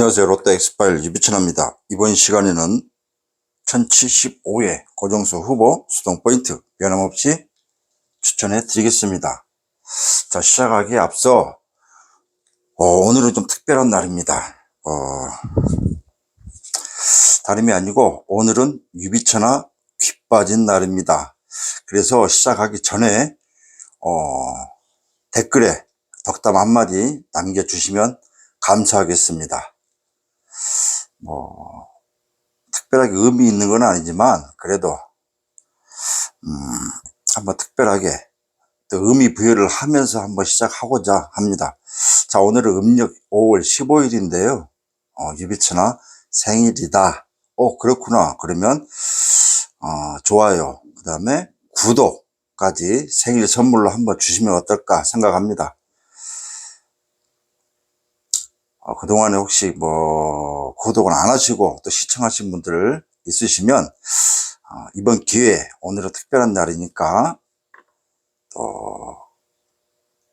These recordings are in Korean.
안녕하세요. 롯데 엑스파일 유비천입니다. 이번 시간에는 1075회 고정수 후보 수동 포인트 변함없이 추천해 드리겠습니다. 자, 시작하기에 앞서 오늘은 좀 특별한 날입니다. 다름이 아니고 오늘은 유비천아 귀 빠진 날입니다. 그래서 시작하기 전에 댓글에 덕담 한마디 남겨주시면 감사하겠습니다. 특별하게 의미 있는 건 아니지만 그래도 한번 특별하게 또 의미 부여를 하면서 한번 시작하고자 합니다. 자, 오늘은 음력 5월 15일인데요. 유비천아 생일이다. 그렇구나. 그러면 좋아요, 그 다음에 구독까지 생일 선물로 한번 주시면 어떨까 생각합니다. 그동안에 혹시 구독을 안 하시고 또 시청하신 분들 있으시면 이번 기회에 오늘은 특별한 날이니까 또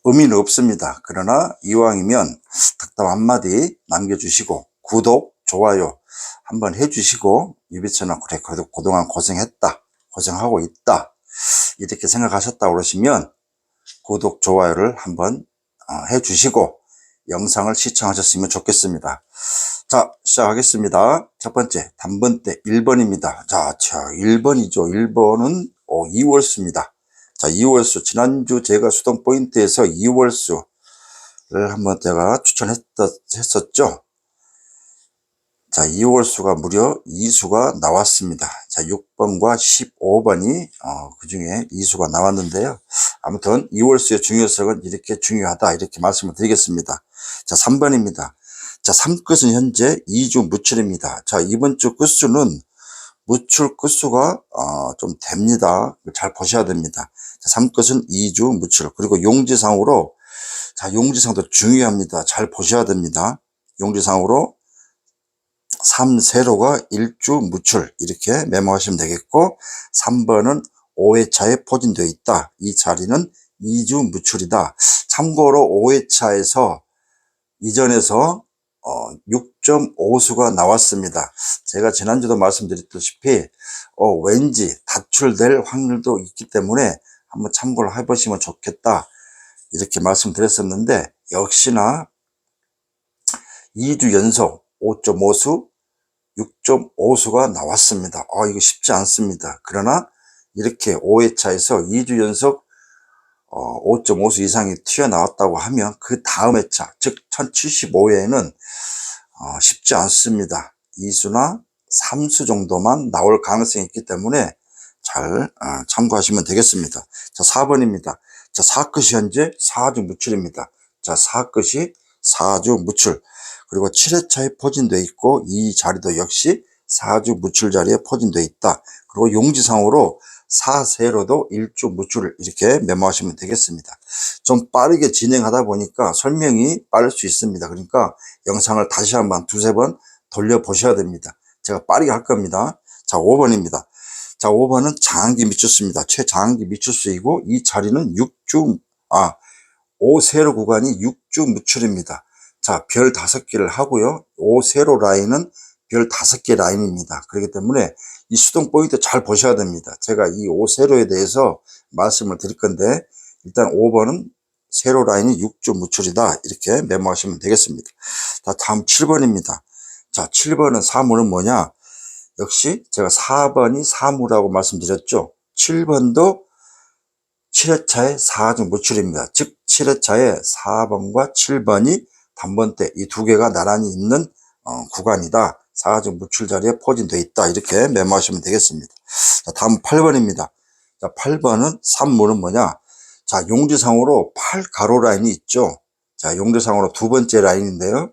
의미는 없습니다. 그러나 이왕이면 덕담 한마디 남겨주시고 구독, 좋아요 한번 해주시고 유비천아 그래 그래도 그동안 고생했다, 고생하고 있다 이렇게 생각하셨다 그러시면 구독, 좋아요를 한번 해주시고 영상을 시청하셨으면 좋겠습니다. 자, 시작하겠습니다. 첫 번째 단번대 1번입니다. 자, 1번이죠. 1번은 2월수입니다. 자, 2월수 지난주 제가 수동 포인트에서 2월수를 한번 제가 추천했었죠. 자, 2월수가 무려 2수가 나왔습니다. 자, 6번과 15번이 그 중에 2수가 나왔는데요. 아무튼 2월수의 중요성은 이렇게 중요하다 이렇게 말씀을 드리겠습니다. 자, 3번입니다. 자, 3끝은 현재 2주 무출입니다. 자, 이번 주 끝수는 무출 끝수가 좀 됩니다. 잘 보셔야 됩니다. 자, 3끝은 2주 무출. 그리고 용지상으로, 자, 용지상도 중요합니다. 잘 보셔야 됩니다. 용지상으로 3세로가 1주 무출 이렇게 메모하시면 되겠고, 3번은 5회차에 포진되어 있다. 이 자리는 2주 무출이다. 참고로 5회차에서 이전에서 6.5수가 나왔습니다. 제가 지난주도 말씀드렸다시피 왠지 다출될 확률도 있기 때문에 한번 참고를 해보시면 좋겠다 이렇게 말씀드렸었는데, 역시나 2주 연속 5.5수 6.5수가 나왔습니다. 이거 쉽지 않습니다. 그러나 이렇게 5회차에서 2주 연속 5.5수 이상이 튀어나왔다고 하면 그 다음 회차 즉 1075회에는 쉽지 않습니다. 2수나 3수 정도만 나올 가능성이 있기 때문에 잘 참고하시면 되겠습니다. 자, 4번입니다. 자, 4끝이 현재 4주 무출입니다. 자, 4끝이 4주 무출. 그리고 7회차에 포진되어 있고 이 자리도 역시 4주 무출 자리에 포진되어 있다. 그리고 용지상으로 4세로도 1주 무출을 이렇게 메모하시면 되겠습니다. 좀 빠르게 진행하다 보니까 설명이 빠를 수 있습니다. 그러니까 영상을 다시 한번 두세 번 돌려보셔야 됩니다. 제가 빠르게 할 겁니다. 자, 5번입니다. 자, 5번은 장한기 미추수입니다. 최장한기 미추수이고 이 자리는 5세로 구간이 6주 무출입니다. 자, 별 5개를 하고요. 5세로 라인은 별 5개 라인입니다. 그렇기 때문에 이 수동 포인트 잘 보셔야 됩니다. 제가 이 5세로에 대해서 말씀을 드릴 건데, 일단 5번은 세로 라인이 6주 무출이다 이렇게 메모하시면 되겠습니다. 자, 다음 7번입니다. 자, 7번은 사무는 뭐냐? 역시 제가 4번이 사무라고 말씀드렸죠. 7번도 7회차에 4주 무출입니다. 즉 7회차에 4번과 7번이 단번대 이 두 개가 나란히 있는 구간이다. 4주 무출 자리에 포진되어 있다. 이렇게 메모하시면 되겠습니다. 자, 다음 8번입니다. 자, 8번은 산무는 뭐냐? 자, 용지상으로 8가로 라인이 있죠. 자, 용지상으로 두 번째 라인인데요.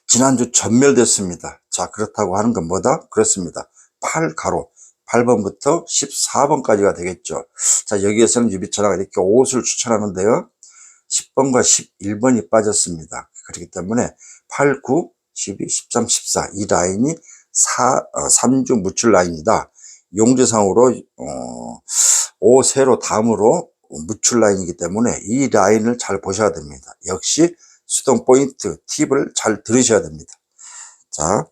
지난주 전멸됐습니다. 자, 그렇다고 하는 건 뭐다? 그렇습니다. 8가로. 8번부터 14번까지가 되겠죠. 자, 여기에서는 유비천아가 이렇게 5수를 추천하는데요. 10번과 11번이 빠졌습니다. 그렇기 때문에 8, 9, 12, 13, 14 이 라인이 3주 무출 라인이다. 용지상으로 5세로 다음으로 무출 라인이기 때문에 이 라인을 잘 보셔야 됩니다. 역시 수동 포인트 팁을 잘 들으셔야 됩니다. 자,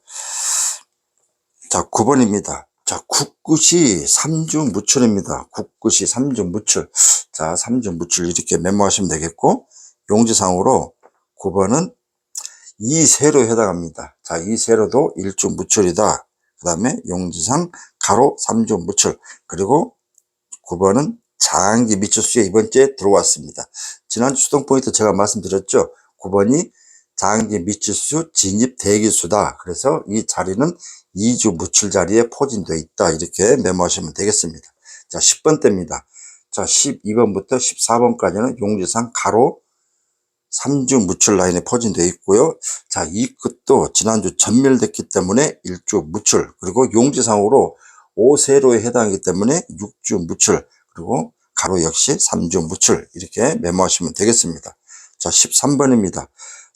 9번입니다. 자, 굳굳이 삼중무출입니다. 굳굳이 삼중무출. 자, 삼중무출 이렇게 메모하시면 되겠고, 용지상으로 9번은 이세로에 해당합니다. 자, 이세로도 일중무출이다. 그 다음에 용지상 가로 삼중무출. 그리고 9번은 장기 미추수에 이번 주에 들어왔습니다. 지난주 수동 포인트 제가 말씀드렸죠. 9번이 장기 미추수 진입 대기수다. 그래서 이 자리는 2주 무출 자리에 포진되어 있다. 이렇게 메모하시면 되겠습니다. 자, 10번대입니다. 자, 12번부터 14번까지는 용지상 가로 3주 무출 라인에 포진되어 있고요. 자, 이 끝도 지난주 전멸됐기 때문에 1주 무출, 그리고 용지상으로 5세로에 해당하기 때문에 6주 무출, 그리고 가로 역시 3주 무출, 이렇게 메모하시면 되겠습니다. 자, 13번입니다.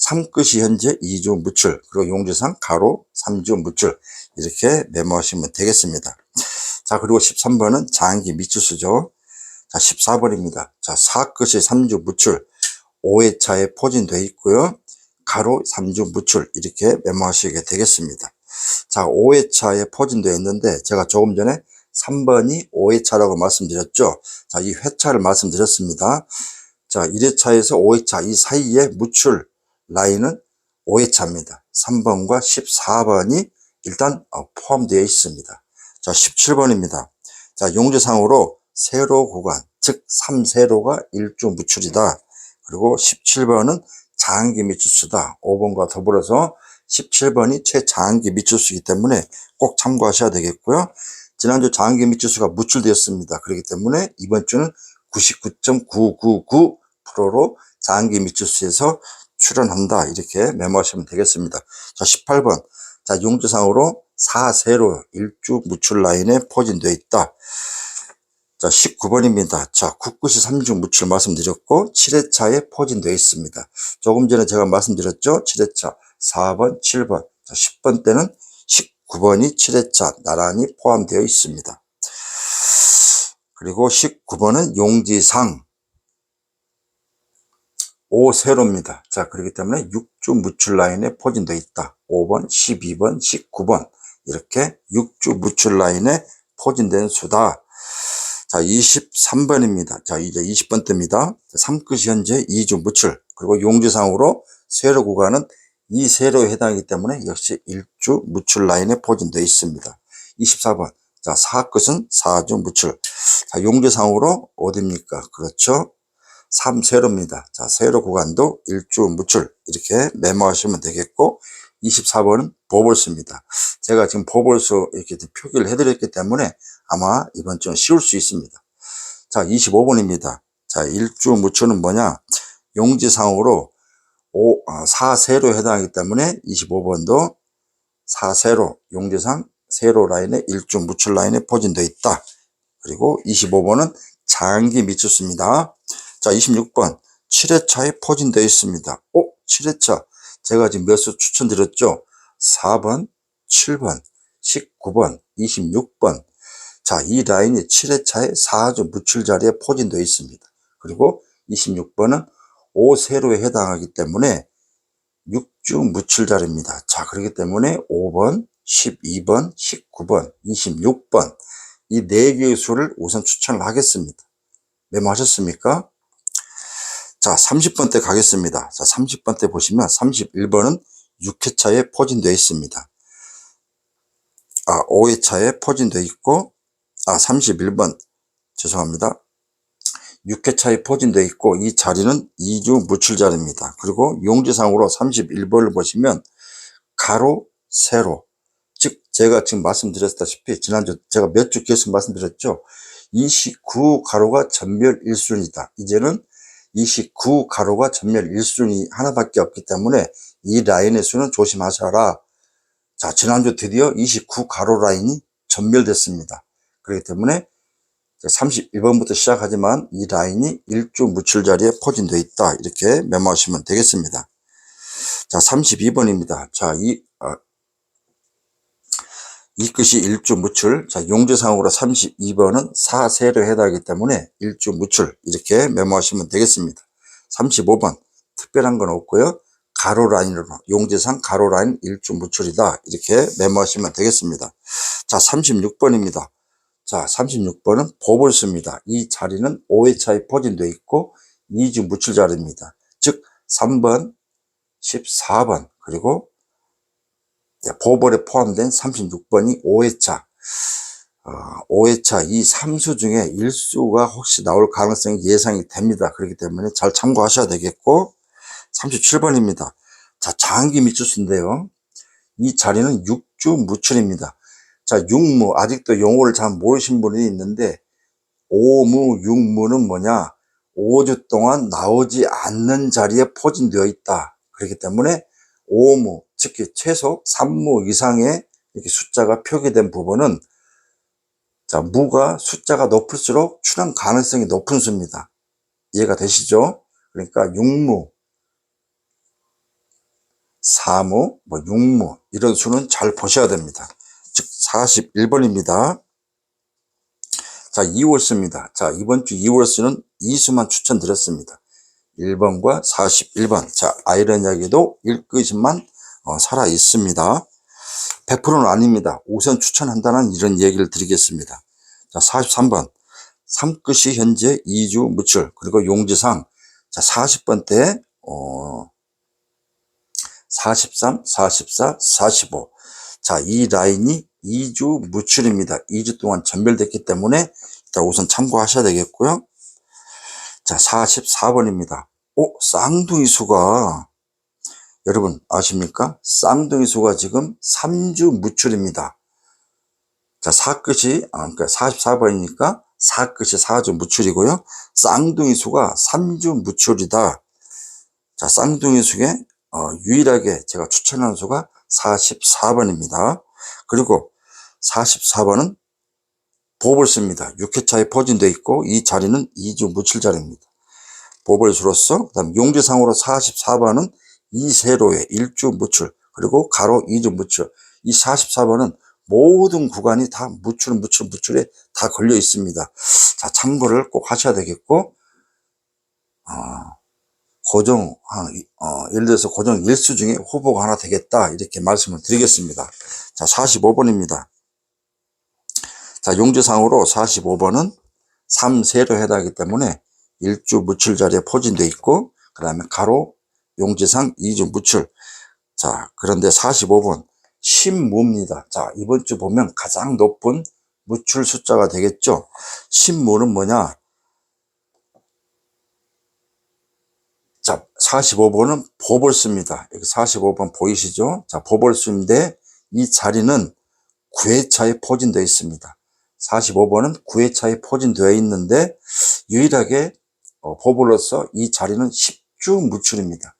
3끝이 현재 2주 무출, 그리고 용지상 가로 3주 무출, 이렇게 메모하시면 되겠습니다. 자, 그리고 13번은 장기 미추수죠. 자, 14번입니다. 자, 4끝이 3주 무출, 5회차에 포진되어 있고요. 가로 3주 무출, 이렇게 메모하시게 되겠습니다. 자, 5회차에 포진되어 있는데 제가 조금 전에 3번이 5회차라고 말씀드렸죠. 자, 이 회차를 말씀드렸습니다. 자, 1회차에서 5회차 이 사이에 무출 라인은 5회차입니다. 3번과 14번이 일단 포함되어 있습니다. 자, 17번입니다. 자, 용지상으로 세로 구간, 즉 3세로가 1주 무출이다. 그리고 17번은 장기 미추수다. 5번과 더불어서 17번이 최장기 미추수이기 때문에 꼭 참고하셔야 되겠고요. 지난주 장기 미추수가 무출되었습니다. 그렇기 때문에 이번 주는 99.999%로 장기 미추수에서 출현한다. 이렇게 메모하시면 되겠습니다. 자, 18번. 자, 용지상으로 4세로 1주 무출 라인에 포진되어 있다. 자, 19번입니다. 자, 굳굳이 3중 무출 말씀드렸고 7회차에 포진되어 있습니다. 조금 전에 제가 말씀드렸죠. 7회차 4번, 7번. 자, 10번 때는 19번이 7회차 나란히 포함되어 있습니다. 그리고 19번은 용지상 5세로입니다. 자, 그렇기 때문에 6주 무출 라인에 포진되어 있다. 5번, 12번, 19번 이렇게 6주 무출 라인에 포진된 수다. 자, 23번입니다. 자, 이제 20번 때입니다. 3끝이 현재 2주 무출, 그리고 용지상으로 세로 구간은 2세로에 해당하기 때문에 역시 1주 무출 라인에 포진되어 있습니다. 24번. 자, 4끝은 4주 무출. 자, 용지상으로 어디입니까? 그렇죠. 3세로입니다. 자, 세로 구간도 1주 무출. 이렇게 메모하시면 되겠고, 24번은 보벌수입니다. 제가 지금 보벌수 이렇게 표기를 해드렸기 때문에 아마 이번 주는 쉬울 수 있습니다. 자, 25번입니다. 자, 1주 무출은 뭐냐? 용지상으로 4세로 해당하기 때문에 25번도 4세로, 용지상 세로 라인에 1주 무출 라인에 포진되어 있다. 그리고 25번은 장기 미추수입니다. 자, 26번 7회차에 포진되어 있습니다. 7회차 제가 지금 몇 수 추천드렸죠? 4번, 7번, 19번, 26번. 자, 이 라인이 7회차에 4주 무출 자리에 포진되어 있습니다. 그리고 26번은 5세로에 해당하기 때문에 6주 무출 자리입니다. 자, 그렇기 때문에 5번, 12번, 19번, 26번 이 4개의 수를 우선 추천을 하겠습니다. 메모하셨습니까? 자, 30번 때 가겠습니다. 자, 30번 때 보시면 31번은 6회차에 포진되어 있습니다. 5회차에 포진되어 있고, 31번, 죄송합니다. 6회차에 포진되어 있고, 이 자리는 2주 무출 자리입니다. 그리고 용지상으로 31번을 보시면, 가로, 세로. 즉, 제가 지금 말씀드렸다시피, 지난주 제가 몇 주 계속 말씀드렸죠. 29 가로가 전멸 1순위다. 이제는 29 가로가 전멸 1순위 하나밖에 없기 때문에 이 라인의 수는 조심하셔라. 자, 지난주 드디어 29 가로 라인이 전멸됐습니다. 그렇기 때문에 31번부터 시작하지만 이 라인이 1주 무출 자리에 포진되어 있다. 이렇게 메모하시면 되겠습니다. 자, 32번입니다. 자, 이 끝이 1주 무출. 자, 용지상으로 32번은 4세로 해당하기 때문에 1주 무출. 이렇게 메모하시면 되겠습니다. 35번. 특별한 건 없고요. 가로 라인으로 용지상 가로 라인 일주 무출이다. 이렇게 메모하시면 되겠습니다. 자, 36번입니다. 자, 36번은 보벌수입니다. 이 자리는 5회차에 포진되어 있고 2주 무출 자리입니다. 즉 3번, 14번 그리고 보벌에 포함된 36번이 5회차 5회차 이 3수 중에 1수가 혹시 나올 가능성이 예상이 됩니다. 그렇기 때문에 잘 참고하셔야 되겠고 37번입니다. 자, 장기 미추수인데요. 이 자리는 6주 무출입니다. 자, 육무 아직도 용어를 잘 모르신 분이 있는데 오무, 육무는 뭐냐? 5주 동안 나오지 않는 자리에 포진되어 있다. 그렇기 때문에 오무, 특히 최소 3무 이상의 이렇게 숫자가 표기된 부분은 자, 무가 숫자가 높을수록 출현 가능성이 높은 수입니다. 이해가 되시죠? 그러니까 육무, 사무, 육무 이런 수는 잘 보셔야 됩니다. 즉 41번입니다. 자, 2월수입니다. 자, 이번 주 2월수는 2수만 추천드렸습니다. 1번과 41번. 자, 아이러니하게도 1끝만 살아 있습니다. 100%는 아닙니다. 우선 추천한다는 이런 얘기를 드리겠습니다. 자, 43번. 3끝이 현재 2주 무출. 그리고 용지상. 자, 40번 때, 43, 44, 45. 자, 이 라인이 2주 무출입니다. 2주 동안 전멸됐기 때문에 일단 우선 참고하셔야 되겠고요. 자, 44번입니다. 쌍둥이 수가 여러분 아십니까? 쌍둥이 수가 지금 3주 무출입니다. 자, 4끝이 그러니까 44번이니까 4끝이 4주 무출이고요. 쌍둥이 수가 3주 무출이다. 자, 쌍둥이 수에 유일하게 제가 추천하는 수가 44번입니다. 그리고 44번은 보벌수입니다. 6회차에 포진되어 있고 이 자리는 2주 무출 자리입니다. 보벌수로서 그다음 용지상으로 44번은 이 세로에 1주 무출 그리고 가로 2주 무출. 이 44번은 모든 구간이 다 무출에 다 걸려 있습니다. 자, 참고를 꼭 하셔야 되겠고 고정 예를 들어서 고정 1수 중에 후보가 하나 되겠다 이렇게 말씀을 드리겠습니다. 자, 45번입니다. 자, 용지상으로 45번은 3세로 해당하기 때문에 1주 무출 자리에 포진되어 있고 그 다음에 가로 용지상 2주 무출. 자, 그런데 45번 신무입니다. 자, 이번 주 보면 가장 높은 무출 숫자가 되겠죠. 신무는 뭐냐? 자, 45번은 보벌수입니다. 여기 45번 보이시죠? 자, 보벌수인데 이 자리는 9회차에 포진되어 있습니다. 45번은 9회차에 포진되어 있는데 유일하게 보벌로서 이 자리는 10주 무출입니다.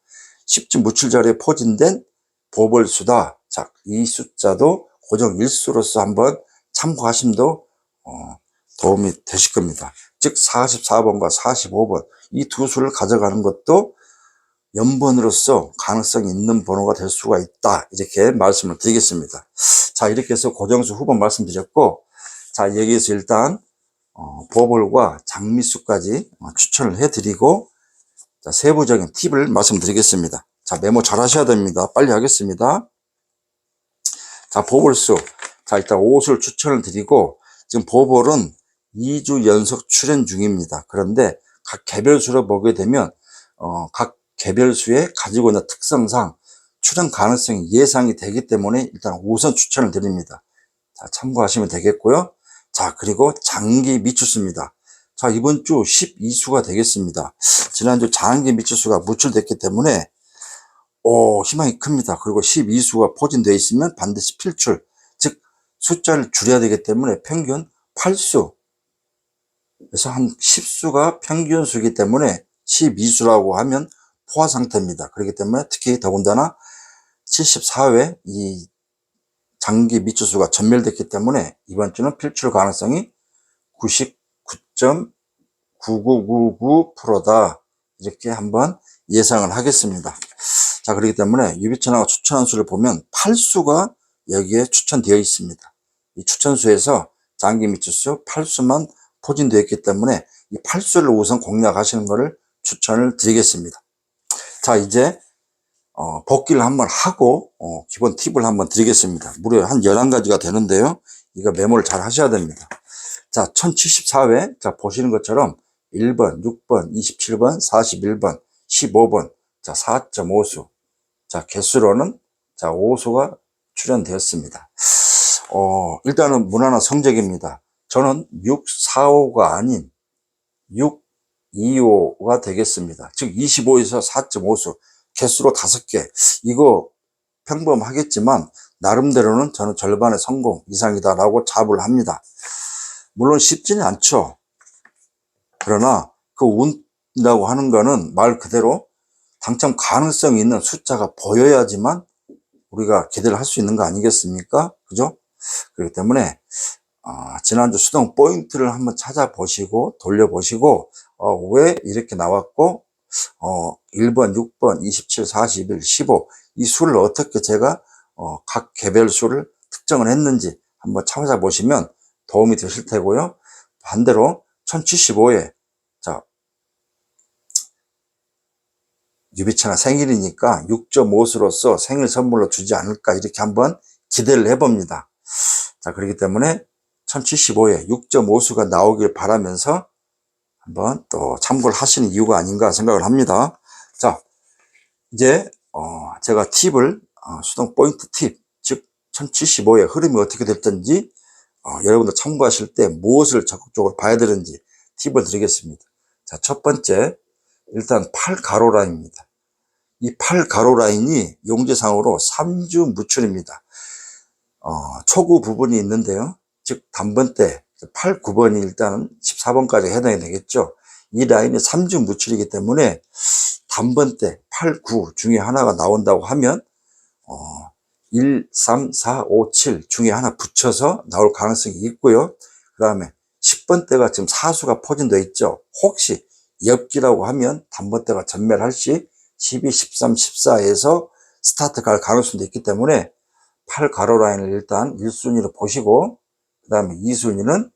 10주 무출 자리에 포진된 보벌수다. 자, 이 숫자도 고정 일수로서 한번 참고하심도 도움이 되실 겁니다. 즉 44번과 45번 이 두 수를 가져가는 것도 연번으로서 가능성이 있는 번호가 될 수가 있다. 이렇게 말씀을 드리겠습니다. 자, 이렇게 해서 고정수 후보 말씀드렸고, 자, 여기에서 일단 보벌과 장미수까지 추천을 해드리고, 자, 세부적인 팁을 말씀드리겠습니다. 자, 메모 잘 하셔야 됩니다. 빨리 하겠습니다. 자, 보벌수. 자, 일단 5수를 추천을 드리고, 지금 보벌은 2주 연속 출현 중입니다. 그런데 각 개별수로 보게 되면, 각 개별수에 가지고 있는 특성상 출현 가능성이 예상이 되기 때문에 일단 우선 추천을 드립니다. 자, 참고하시면 되겠고요. 자, 그리고 장기 미추수입니다. 자, 이번 주 12수가 되겠습니다. 지난주 장기 미추수가 무출됐기 때문에 희망이 큽니다. 그리고 12수가 포진되어 있으면 반드시 필출, 즉 숫자를 줄여야 되기 때문에 평균 8수 그래서 한 10수가 평균수이기 때문에 12수라고 하면 포화 상태입니다. 그렇기 때문에 특히 더군다나 74회 이 장기 미추수가 전멸됐기 때문에 이번 주는 필출 가능성이 99.9999%다. 이렇게 한번 예상을 하겠습니다. 자, 그렇기 때문에 유비천하고 추천한 수를 보면 8수가 여기에 추천되어 있습니다. 이 추천수에서 장기 미추수 8수만 포진되어 있기 때문에 이 8수를 우선 공략하시는 것을 추천을 드리겠습니다. 자, 이제 복귀를 한번 하고, 기본 팁을 한번 드리겠습니다. 무려 한 11가지가 되는데요. 이거 메모를 잘 하셔야 됩니다. 자, 1074회. 자, 보시는 것처럼 1번, 6번, 27번, 41번, 15번. 자, 4.5수. 자, 개수로는 자, 5수가 출연되었습니다. 일단은 무난한 성적입니다. 저는 645가 아닌 625가 되겠습니다. 즉 25에서 4.5수 개수로 5개. 이거 평범하겠지만 나름대로는 저는 절반의 성공 이상이다라고 자부를 합니다. 물론 쉽지는 않죠. 그러나 그 운이라고 하는 거는 말 그대로 당첨 가능성이 있는 숫자가 보여야지만 우리가 기대를 할 수 있는 거 아니겠습니까? 그죠? 그렇기 때문에 지난주 수동 포인트를 한번 찾아보시고 돌려보시고 왜 이렇게 나왔고 1번, 6번, 27, 41, 15 이 수를 어떻게 제가 각 개별 수를 특정을 했는지 한번 찾아보시면 도움이 되실 테고요. 반대로 1075에 자 유비찬아 생일이니까 6.5수로서 생일 선물로 주지 않을까 이렇게 한번 기대를 해봅니다. 자, 그렇기 때문에 1075에 6.5수가 나오길 바라면서 한번 또 참고를 하시는 이유가 아닌가 생각을 합니다. 자, 이제 제가 팁을 수동 포인트 팁, 즉 1075의 흐름이 어떻게 됐든지 여러분들 참고하실 때 무엇을 적극적으로 봐야 되는지 팁을 드리겠습니다. 자, 첫 번째 일단 8가로 라인입니다. 이 8가로 라인이 용지상으로 3주 무출입니다. 초구 부분이 있는데요. 즉 단번대 8, 9번이 일단은 14번까지 해당이 되겠죠. 이 라인이 3주 무출이기 때문에 단번대 8, 9 중에 하나가 나온다고 하면 1, 3, 4, 5, 7 중에 하나 붙여서 나올 가능성이 있고요. 그 다음에 10번대가 지금 사수가 포진되어 있죠. 혹시 엽기라고 하면 단번대가 전멸할 시 12, 13, 14에서 스타트 갈 가능성도 있기 때문에 8가로 라인을 일단 1순위로 보시고 그 다음에 2순위는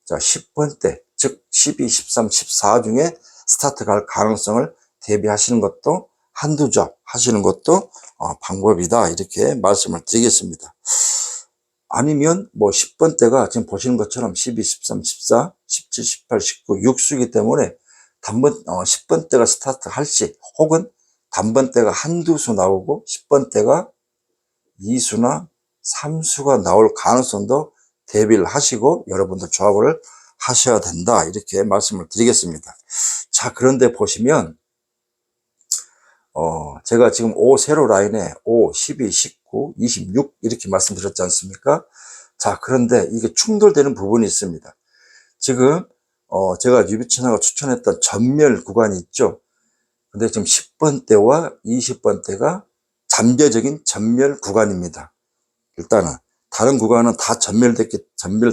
자 10번대 즉 12, 13, 14 중에 스타트 갈 가능성을 대비하시는 것도 한두 점 하시는 것도 방법이다 이렇게 말씀을 드리겠습니다. 아니면 뭐 10번대가 지금 보시는 것처럼 12, 13, 14, 17, 18, 19, 6수이기 때문에 10번대가 스타트 할 시 혹은 단번대가 한두 수 나오고 10번대가 2수나 3수가 나올 가능성도 대비를 하시고 여러분들 조합을 하셔야 된다 이렇게 말씀을 드리겠습니다. 자, 그런데 보시면 제가 지금 5 세로 라인에 5, 12, 19, 26 이렇게 말씀드렸지 않습니까? 자, 그런데 이게 충돌되는 부분이 있습니다. 지금 제가 유비천하가 추천했던 전멸 구간이 있죠. 근데 지금 10번대와 20번대가 잠재적인 전멸 구간입니다. 일단은 다른 구간은 다 전멸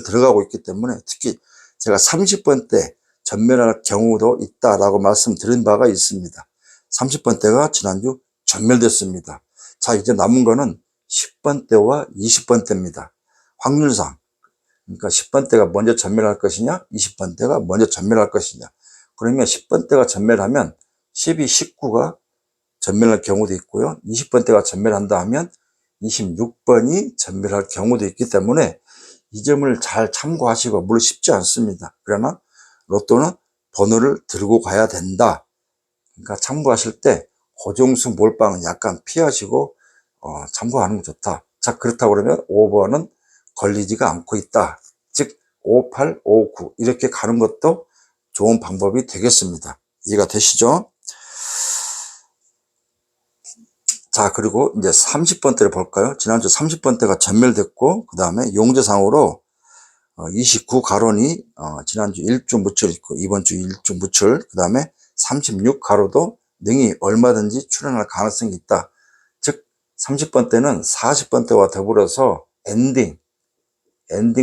들어가고 있기 때문에 특히 제가 30번대 전멸할 경우도 있다라고 말씀드린 바가 있습니다. 30번대가 지난주 전멸됐습니다. 자, 이제 남은 거는 10번대와 20번대입니다. 확률상 그러니까 10번대가 먼저 전멸할 것이냐 20번대가 먼저 전멸할 것이냐. 그러면 10번대가 전멸하면 12, 19가 전멸할 경우도 있고요. 20번대가 전멸한다 하면 26번이 전멸할 경우도 있기 때문에 이 점을 잘 참고하시고 물론 쉽지 않습니다. 그러나 로또는 번호를 들고 가야 된다. 그러니까 참고하실 때 고정수 몰빵은 약간 피하시고 참고하는 게 좋다. 자, 그렇다고 그러면 5번은 걸리지가 않고 있다. 즉 5, 8, 5, 9 이렇게 가는 것도 좋은 방법이 되겠습니다. 이해가 되시죠? 자, 그리고 이제 30번대를 볼까요? 지난주 30번대가 전멸됐고, 그 다음에 용재상으로 29가론이 지난주 1주 무출 있고, 이번 주 1주 무출, 그 다음에 36가로도 능히 얼마든지 출현할 가능성이 있다. 즉, 30번대는 40번대와 더불어서 엔딩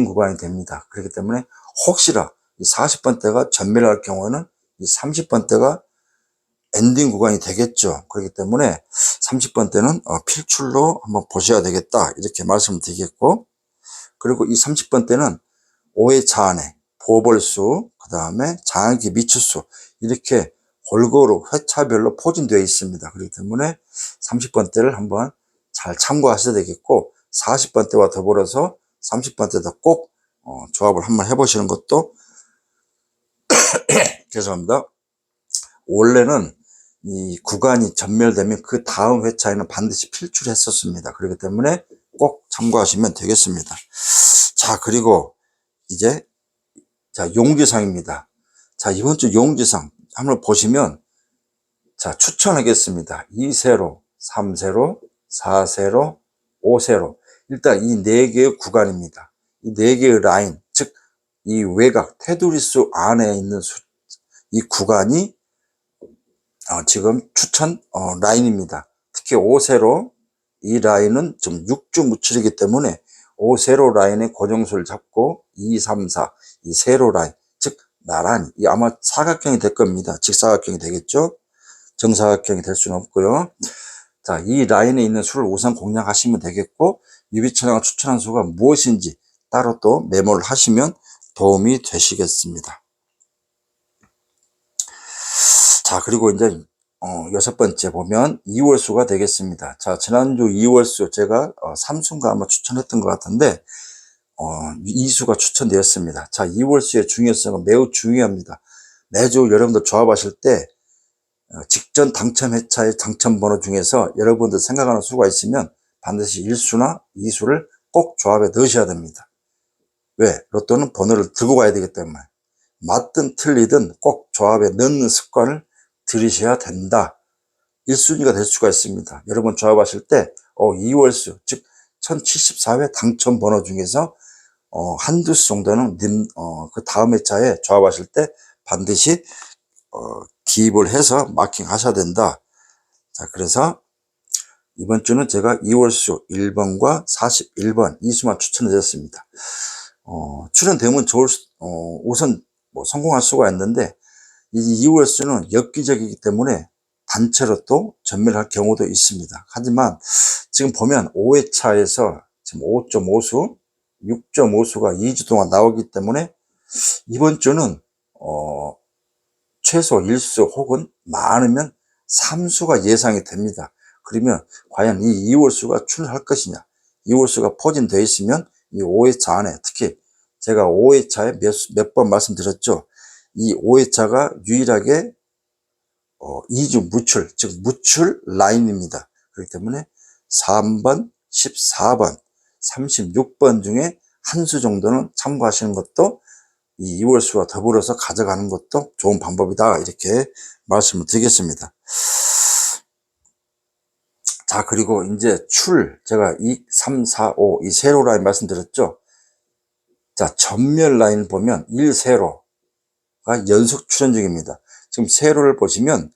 구간이 됩니다. 그렇기 때문에 혹시나 이 40번대가 전멸할 경우에는 이 30번대가 엔딩 구간이 되겠죠. 그렇기 때문에 30번대는 필출로 한번 보셔야 되겠다 이렇게 말씀을 드리겠고, 그리고 이 30번대는 5회 차안에 보벌수 그 다음에 장기 미추수 이렇게 골고루 회차별로 포진되어 있습니다. 그렇기 때문에 30번대를 한번 잘 참고하셔야 되겠고 40번대와 더불어서 30번대도 꼭 조합을 한번 해보시는 것도 죄송합니다. 원래는 이 구간이 전멸되면 그 다음 회차에는 반드시 필출했었습니다. 그렇기 때문에 꼭 참고하시면 되겠습니다. 자, 그리고 이제 용지상입니다. 자, 이번 주 용지상 한번 보시면 자, 추천하겠습니다. 2세로, 3세로, 4세로, 5세로. 일단 이 4개의 구간입니다. 이 4개의 라인, 즉 이 외곽, 테두리수 안에 있는 이 구간이 지금 추천 라인입니다. 특히 5세로 이 라인은 지금 6주 무출이기 때문에 5세로 라인의 고정수를 잡고 2, 3, 4, 이 세로 라인, 즉 나란히 아마 사각형이 될 겁니다. 직사각형이 되겠죠. 정사각형이 될 수는 없고요. 자, 이 라인에 있는 수를 우선 공략하시면 되겠고 유비천왕가 추천한 수가 무엇인지 따로 또 메모를 하시면 도움이 되시겠습니다. 자, 그리고 이제 6번째 보면 2월수가 되겠습니다. 자, 지난주 2월수 제가 3수인가 아마 추천했던 것 같은데 2수가 추천되었습니다. 자, 2월수의 중요성은 매우 중요합니다. 매주 여러분들 조합하실 때 직전 당첨 회차의 당첨 번호 중에서 여러분들 생각하는 수가 있으면 반드시 1수나 2수를 꼭 조합에 넣으셔야 됩니다. 왜? 로또는 번호를 들고 가야 되기 때문에 맞든 틀리든 꼭 조합에 넣는 습관을 들이셔야 된다. 1순위가 될 수가 있습니다. 여러분 조합하실 때 2월수 즉 1074회 당첨 번호 중에서 한두 수 정도는 그 다음 회차에 조합하실 때 반드시 기입을 해서 마킹 하셔야 된다. 자, 그래서 이번 주는 제가 2월수 1번과 41번 이 수만 추천해 드렸습니다. 출연되면 우선 성공할 수가 있는데 이 2월수는 엽기적이기 때문에 단체로 또 전멸할 경우도 있습니다. 하지만 지금 보면 5회차에서 지금 5.5수, 6.5수가 2주 동안 나오기 때문에 이번 주는 최소 1수 혹은 많으면 3수가 예상이 됩니다. 그러면 과연 이 2월수가 출현할 것이냐, 2월수가 포진되어 있으면 이 5회차 안에, 특히 제가 5회차에 몇 번 말씀드렸죠. 이 5회차가 유일하게 2주 무출, 즉 무출 라인입니다. 그렇기 때문에 3번, 14번, 36번 중에 한 수 정도는 참고하시는 것도 이 2월수와 더불어서 가져가는 것도 좋은 방법이다. 이렇게 말씀을 드리겠습니다. 자, 그리고 이제 제가 2, 3, 4, 5 이 세로 라인 말씀드렸죠. 자, 전멸 라인을 보면 1세로가 연속 출현 중입니다. 지금 세로를 보시면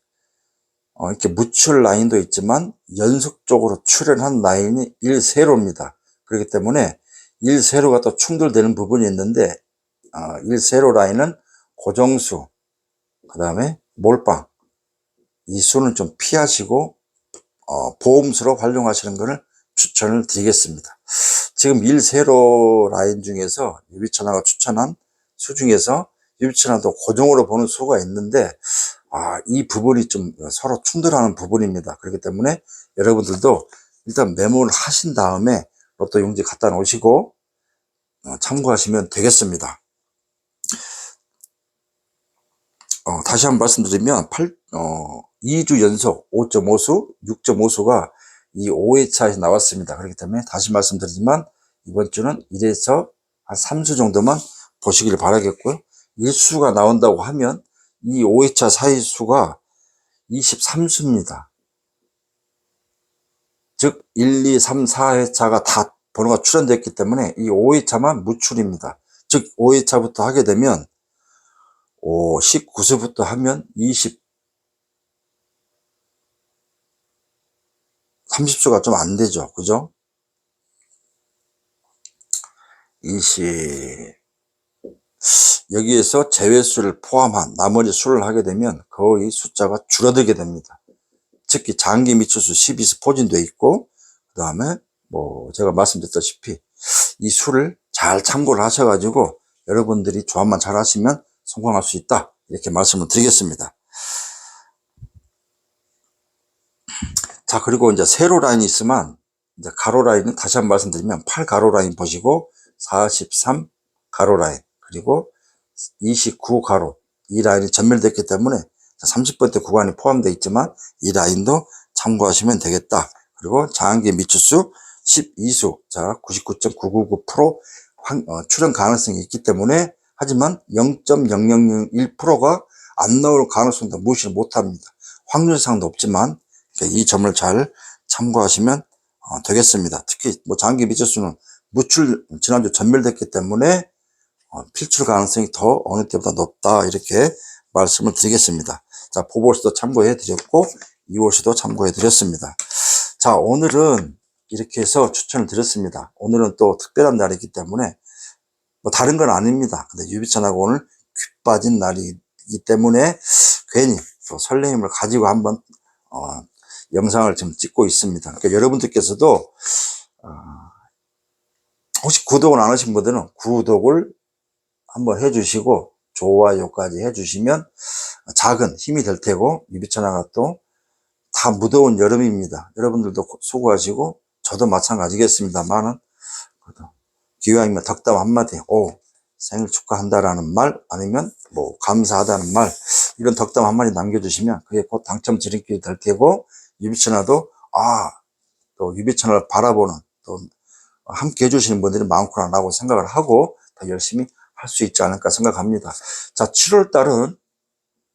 이렇게 무출 라인도 있지만 연속적으로 출현한 라인이 1세로입니다. 그렇기 때문에 1세로가 또 충돌되는 부분이 있는데 1세로 라인은 고정수, 그 다음에 몰빵, 이 수는 좀 피하시고 보험수로 활용하시는 것을 추천을 드리겠습니다. 지금 1세로 라인 중에서 유비천왕가 추천한 수 중에서 유비천왕도 고정으로 보는 수가 있는데 이 부분이 좀 서로 충돌하는 부분입니다. 그렇기 때문에 여러분들도 일단 메모를 하신 다음에 로또 용지 갖다 놓으시고 참고하시면 되겠습니다. 다시 한번 말씀드리면 2주 연속 5.5수, 6.5수가 이 5회차에서 나왔습니다. 그렇기 때문에 다시 말씀드리지만 이번 주는 1에서 한 3수 정도만 보시길 바라겠고요. 1수가 나온다고 하면 이 5회차 사이 수가 23수입니다. 즉 1, 2, 3, 4회차가 다 번호가 출현됐기 때문에 이 5회차만 무출입니다. 즉 5회차부터 하게 되면 19수부터 하면 30수가 좀 안 되죠. 그죠? 여기에서 제외수를 포함한 나머지 수를 하게 되면 거의 숫자가 줄어들게 됩니다. 특히 장기 미추수 12수 포진되어 있고, 그 다음에 제가 말씀드렸다시피 이 수를 잘 참고를 하셔가지고 여러분들이 조합만 잘 하시면 성공할 수 있다. 이렇게 말씀을 드리겠습니다. 자, 그리고 이제 세로 라인이 있으면, 이제 가로 라인은 다시 한번 말씀드리면 8 가로 라인 보시고 43 가로 라인 그리고 29 가로 이 라인이 전멸됐기 때문에 30번대 구간이 포함되어 있지만 이 라인도 참고하시면 되겠다. 그리고 자한계 미추수 12수 자 99.999% 출현 가능성이 있기 때문에 하지만 0.0001%가 안 나올 가능성도 무시를 못합니다. 확률상도 없지만 이 점을 잘 참고하시면 되겠습니다. 특히 뭐 장기 미추수는 무출 지난주 전멸됐기 때문에 필출 가능성이 더 어느 때보다 높다 이렇게 말씀을 드리겠습니다. 자, 보볼수도 참고해 드렸고 2월수도 참고해 드렸습니다. 자, 오늘은 이렇게 해서 추천을 드렸습니다. 오늘은 또 특별한 날이기 때문에 뭐 다른 건 아닙니다. 근데 유비천하고 오늘 귀 빠진 날이기 때문에 괜히 또 설레임을 가지고 한번 영상을 지금 찍고 있습니다. 그러니까 여러분들께서도 혹시 구독을 안 하신 분들은 구독을 한번 해주시고 좋아요까지 해주시면 작은 힘이 될 테고 유비천하가 또 다 무더운 여름입니다. 여러분들도 수고하시고 저도 마찬가지겠습니다만은 기왕이면 덕담 한마디 생일 축하한다라는 말 아니면 뭐 감사하다는 말 이런 덕담 한마디 남겨주시면 그게 곧 당첨 지름길이 될 테고 유비천하도 또 유비천하를 바라보는 또 함께 해주시는 분들이 많구나 라고 생각을 하고 더 열심히 할 수 있지 않을까 생각합니다. 자, 7월 달은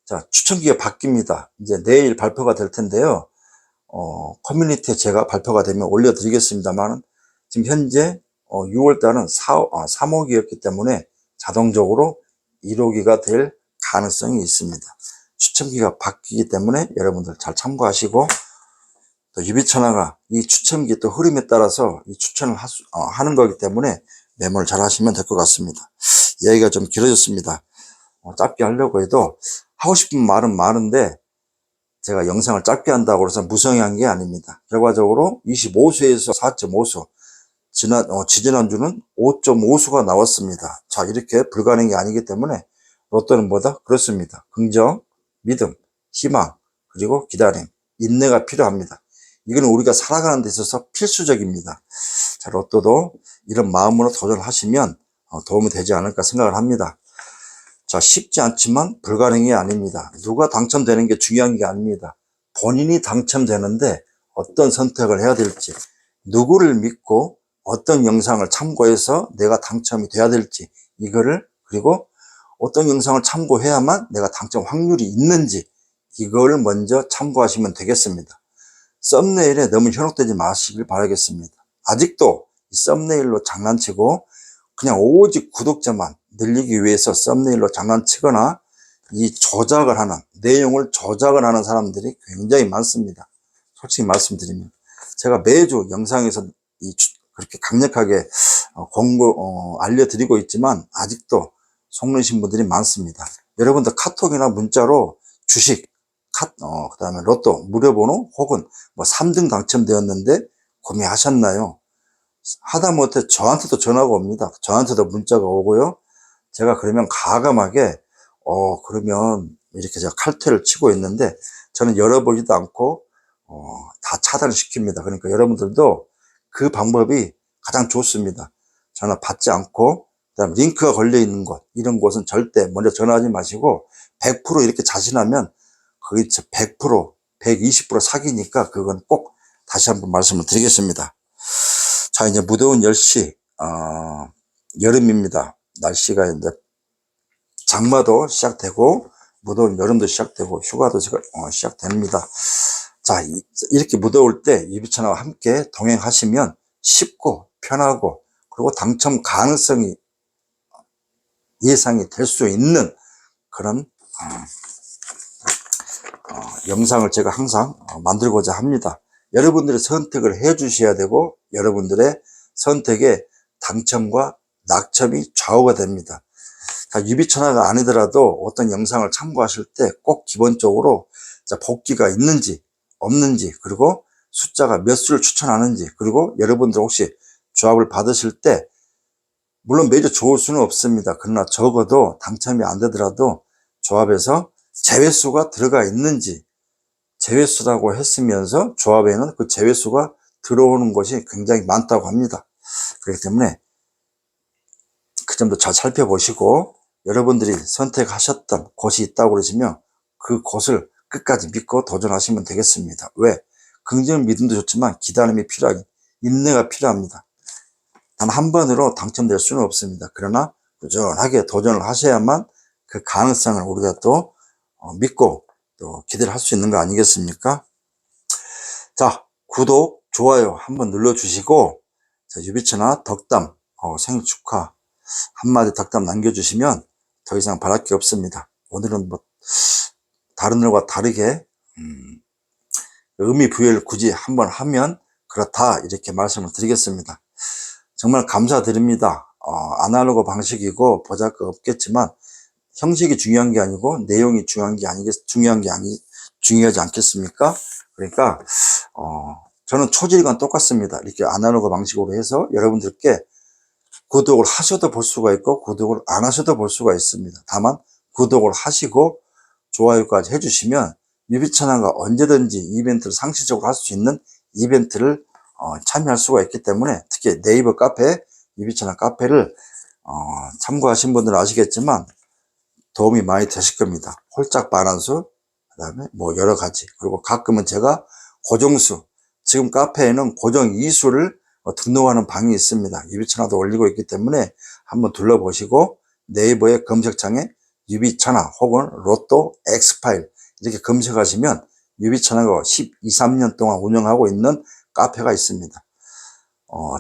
자, 추천기가 바뀝니다. 이제 내일 발표가 될 텐데요. 커뮤니티에 제가 발표가 되면 올려드리겠습니다만 지금 현재 6월 달은 3호기였기 때문에 자동적으로 1호기가 될 가능성이 있습니다. 추천기가 바뀌기 때문에 여러분들 잘 참고하시고 또 유비천하가 이 추천기 또 흐름에 따라서 이 추천을 하는 거기 때문에 메모를 잘 하시면 될 것 같습니다. 얘기가 좀 길어졌습니다. 짧게 하려고 해도 하고 싶은 말은 많은데 제가 영상을 짧게 한다고 해서 무성의한 게 아닙니다. 결과적으로 25수에서 4.5수 지지난주는 5.5수가 나왔습니다. 자, 이렇게 불가능한 게 아니기 때문에 로또는 뭐다? 그렇습니다. 긍정, 믿음, 희망, 그리고 기다림, 인내가 필요합니다. 이거는 우리가 살아가는 데 있어서 필수적입니다. 자, 로또도 이런 마음으로 도전하시면 도움이 되지 않을까 생각을 합니다. 자, 쉽지 않지만 불가능이 아닙니다. 누가 당첨되는 게 중요한 게 아닙니다. 본인이 당첨되는데 어떤 선택을 해야 될지, 누구를 믿고 어떤 영상을 참고해서 내가 당첨이 돼야 될지, 그리고 어떤 영상을 참고해야만 내가 당첨 확률이 있는지, 이걸 먼저 참고하시면 되겠습니다. 썸네일에 너무 현혹되지 마시길 바라겠습니다. 아직도 이 썸네일로 장난치고 그냥 오직 구독자만 늘리기 위해서 썸네일로 장난치거나 이 조작을 하는, 내용을 조작을 하는 사람들이 굉장히 많습니다. 솔직히 말씀드리면. 제가 매주 영상에서 그렇게 강력하게 알려드리고 있지만 아직도 속는 분들이 많습니다. 여러분들 카톡이나 문자로 주식, 그 다음에 로또, 무료번호 혹은 뭐 3등 당첨되었는데 구매하셨나요? 하다못해 저한테도 전화가 옵니다. 저한테도 문자가 오고요. 제가 그러면 가감하게 그러면 이렇게 제가 칼퇴를 치고 있는데 저는 열어보지도 않고 다 차단을 시킵니다. 그러니까 여러분들도 그 방법이 가장 좋습니다. 전화 받지 않고 그다음 링크가 걸려 있는 곳 이런 곳은 절대 먼저 전화하지 마시고 100% 이렇게 자신하면 그게 100% 120% 사기니까 그건 꼭 다시 한번 말씀을 드리겠습니다. 자, 이제 무더운 10시 여름입니다. 날씨가 이제 장마도 시작되고 무더운 여름도 시작되고 휴가도 시작됩니다. 자, 이렇게 무더울 때 유비천하와 함께 동행하시면 쉽고 편하고 그리고 당첨 가능성이 예상이 될 수 있는 그런 영상을 제가 항상 만들고자 합니다. 여러분들의 선택을 해 주셔야 되고 여러분들의 선택에 당첨과 낙첨이 좌우가 됩니다. 유비천하가 아니더라도 어떤 영상을 참고하실 때 꼭 기본적으로 복귀가 있는지 없는지 그리고 숫자가 몇 수를 추천하는지 그리고 여러분들 혹시 조합을 받으실 때 물론 매주 좋을 수는 없습니다. 그러나 적어도 당첨이 안 되더라도 조합에서 제외수가 들어가 있는지 제외수라고 했으면서 조합에는 그 제외수가 들어오는 것이 굉장히 많다고 합니다. 그렇기 때문에 그 점도 잘 살펴보시고 여러분들이 선택하셨던 곳이 있다고 그러시면 그 곳을 끝까지 믿고 도전하시면 되겠습니다. 왜? 긍정 믿음도 좋지만 기다림이 필요하긴, 인내가 필요합니다. 단 한 번으로 당첨될 수는 없습니다. 그러나 꾸준하게 도전을 하셔야만 그 가능성을 우리가 또 믿고 또 기대를 할 수 있는 거 아니겠습니까? 자, 구독, 좋아요 한번 눌러주시고, 유비천아 덕담, 생일 축하 한마디 덕담 남겨주시면 더 이상 바랄 게 없습니다. 오늘은 뭐 다른 날과 다르게 의미 부여를 굳이 한번 하면 그렇다 이렇게 말씀을 드리겠습니다. 정말 감사드립니다. 아날로그 방식이고 보잘것 없겠지만 형식이 중요한 게 아니고 내용이 중요하지 않겠습니까? 그러니까 저는 초질과 똑같습니다. 이렇게 아날로그 방식으로 해서 여러분들께 구독을 하셔도 볼 수가 있고 구독을 안 하셔도 볼 수가 있습니다. 다만 구독을 하시고 좋아요까지 해주시면 유비천안가 언제든지 이벤트를 상시적으로 할 수 있는 이벤트를 참여할 수가 있기 때문에, 특히 네이버 카페, 유비천안 카페를 참고하신 분들은 아시겠지만 도움이 많이 되실 겁니다. 홀짝 반환수, 그 다음에 뭐 여러 가지, 그리고 가끔은 제가 고정수, 지금 카페에는 고정 이수를 등록하는 방이 있습니다. 유비천화도 올리고 있기 때문에 한번 둘러보시고 네이버의 검색창에 유비천화 혹은 로또 엑스파일 이렇게 검색하시면 유비천화가 12, 13년 동안 운영하고 있는 카페가 있습니다.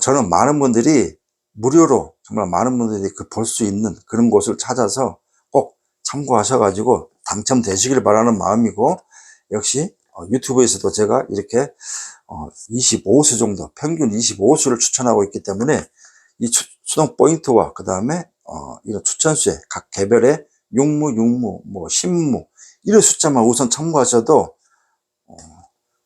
저는 많은 분들이 무료로, 정말 많은 분들이 볼 수 있는 그런 곳을 찾아서 꼭 참고하셔가지고 당첨되시길 바라는 마음이고, 역시 유튜브에서도 제가 이렇게 25수 정도, 평균 25수를 추천하고 있기 때문에 이 수동 포인트와 그 다음에 이런 추천수에 각 개별의 육무, 뭐 신무 이런 숫자만 우선 참고하셔도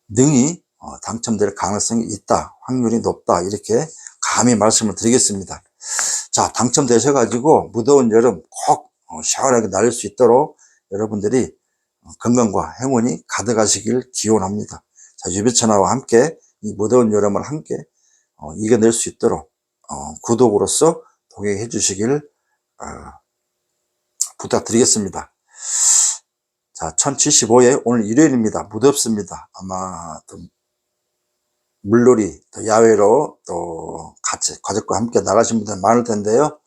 능히 당첨될 가능성이 있다, 확률이 높다, 이렇게 감히 말씀을 드리겠습니다. 자, 당첨되셔가지고 무더운 여름 꼭 시원하게 날릴 수 있도록 여러분들이 건강과 행운이 가득하시길 기원합니다. 자, 유비천화와 함께 이 무더운 여름을 함께 이겨낼 수 있도록 구독으로서 동행해 주시길 부탁드리겠습니다. 자, 1075회 오늘 일요일입니다. 무덥습니다. 아마 또 물놀이, 또 야외로 또 같이 가족과 함께 나가신 분들 많을 텐데요.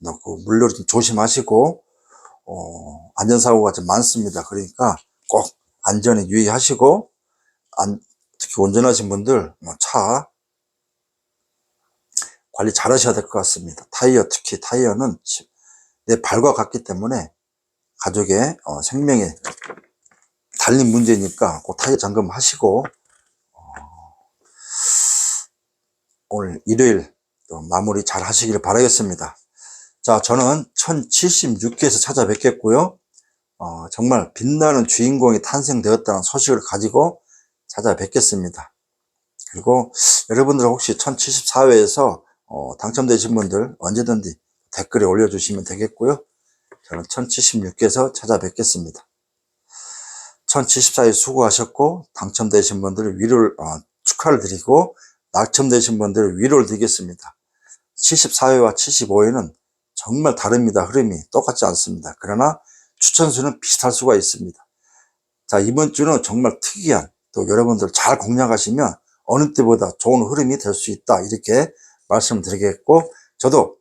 그 물놀이 좀 조심하시고 안전사고가 좀 많습니다. 그러니까 꼭 안전에 유의하시고, 특히 운전하신 분들 차 관리 잘 하셔야 될 것 같습니다. 타이어, 특히 타이어는 내 발과 같기 때문에 가족의 생명에 달린 문제니까 꼭 타이어 점검하시고 오늘 일요일 또 마무리 잘 하시길 바라겠습니다. 자, 저는 1076회에서 찾아뵙겠고요. 정말 빛나는 주인공이 탄생되었다는 소식을 가지고 찾아뵙겠습니다. 그리고 여러분들 혹시 1074회에서 당첨되신 분들 언제든지 댓글에 올려주시면 되겠고요. 저는 1076회에서 찾아뵙겠습니다. 1074회 수고하셨고 당첨되신 분들을 축하를 드리고 낙첨되신 분들을 위로를 드리겠습니다. 74회와 75회는 정말 다릅니다. 흐름이 똑같지 않습니다. 그러나 추천수는 비슷할 수가 있습니다. 자, 이번 주는 정말 특이한, 또 여러분들 잘 공략하시면 어느 때보다 좋은 흐름이 될 수 있다, 이렇게 말씀드리겠고, 저도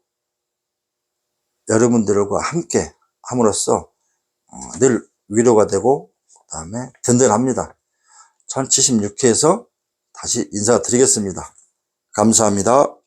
여러분들과 함께 함으로써 늘 위로가 되고 그 다음에 든든합니다. 1076회에서 다시 인사드리겠습니다. 감사합니다.